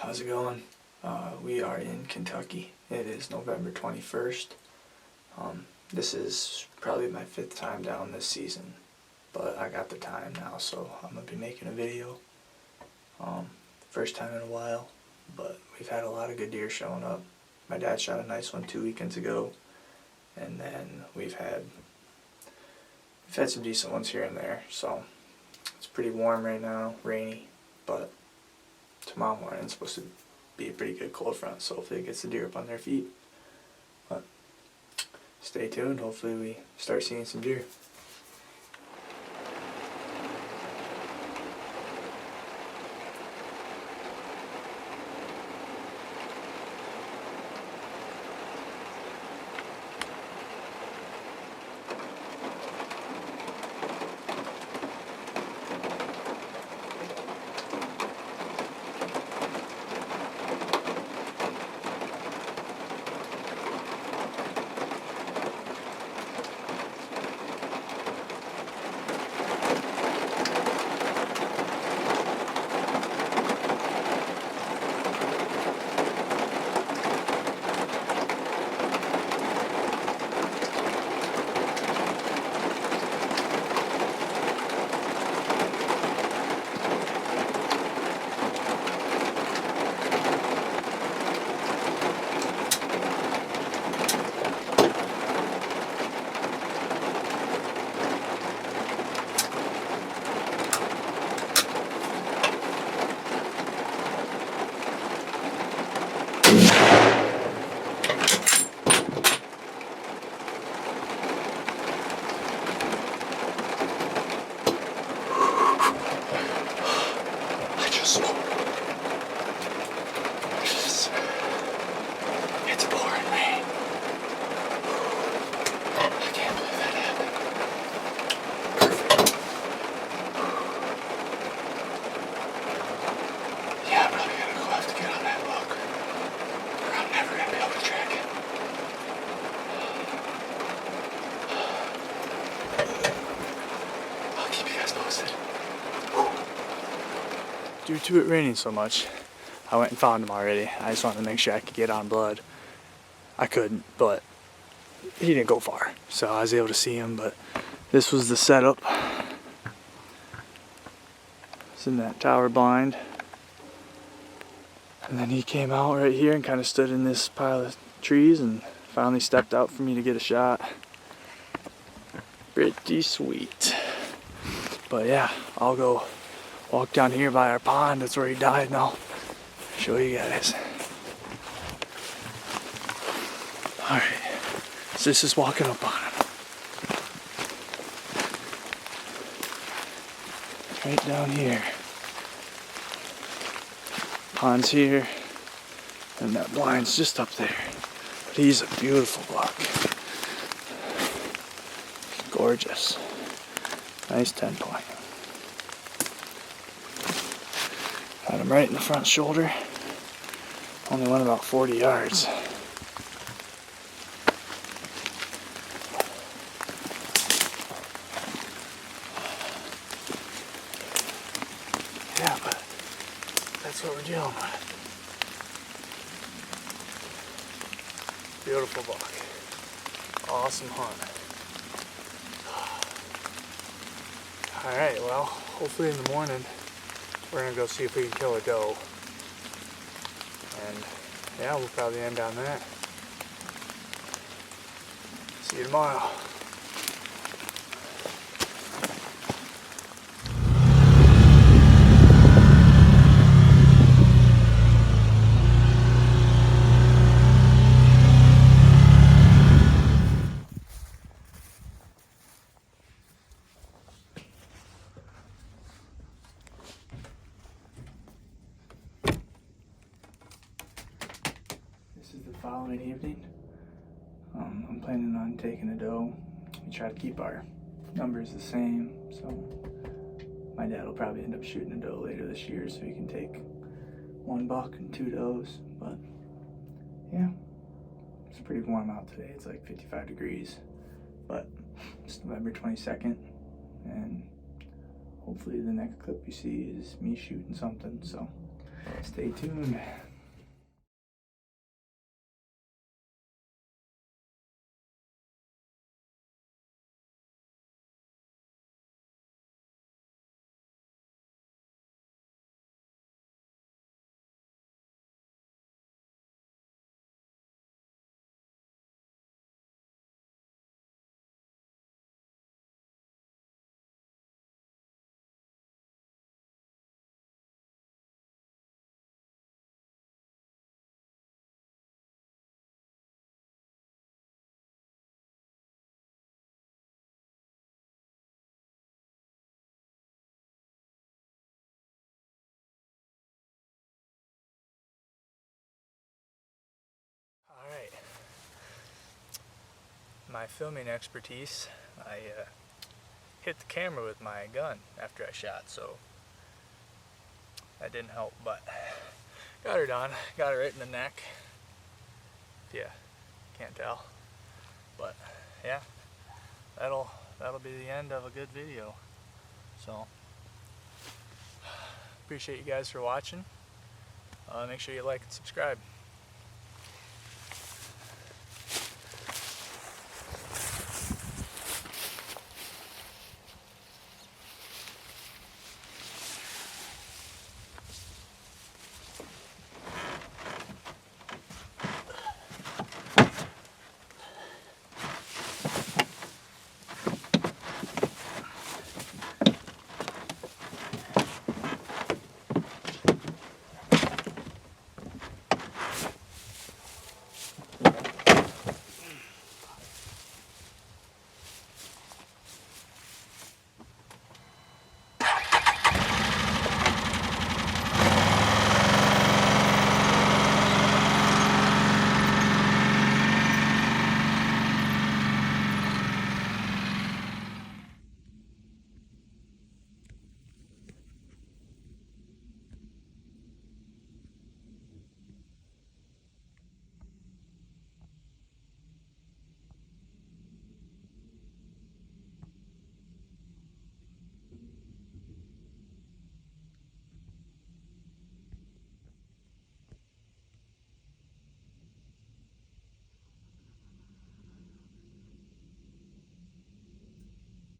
How's it going? We are in Kentucky. It is November 21st. This is probably my 5th time down this season, but I got the time now, so I'm going to be making a video. First time in a while, but we've had a lot of good deer showing up. My dad shot a nice one 2 weekends ago, and then we've had some decent ones here and there, so it's pretty warm right now, rainy, but tomorrow morning it's supposed to be a pretty good cold front, so hopefully it gets the deer up on their feet. But stay tuned, hopefully we start seeing some deer. It's pouring rain. I can't believe that happened. Perfect. Yeah, I'm probably gonna go have to get on that book, or I'm never gonna be able to track it. I'll keep you guys posted. Due to it raining so much, I went and found him already. I just wanted to make sure I could get on blood. I couldn't, but he didn't go far, so I was able to see him. But this was the setup. It's in that tower blind. And then he came out right here and kind of stood in this pile of trees and finally stepped out for me to get a shot. Pretty sweet. But yeah, I'll go walk down here by our pond. That's where he died, and I'll show you guys. Alright, so this is walking up on him. Right down here. Pond's here, and that blind's just up there. But he's a beautiful buck. Gorgeous. Nice 10-point. Got him right in the front shoulder. Only went about 40 yards. Yeah, but that's what we're dealing with. Beautiful buck. Awesome hunt. Alright, well, hopefully in the morning we're going to go see if we can kill a doe. And yeah, we'll probably end on that. See you tomorrow. This is the following evening. I'm planning on taking a doe. We try to keep our numbers the same, so my dad will probably end up shooting a doe later this year so he can take 1 buck and 2 does. But yeah, it's pretty warm out today. It's like 55 degrees, but it's November 22nd, and hopefully the next clip you see is me shooting something. So Stay tuned. Alright, my filming expertise, I hit the camera with my gun after I shot, so that didn't help, but got her done. Got her right in the neck, if you can't tell. But yeah, that'll be the end of a good video. So appreciate you guys for watching. Make sure you like and subscribe.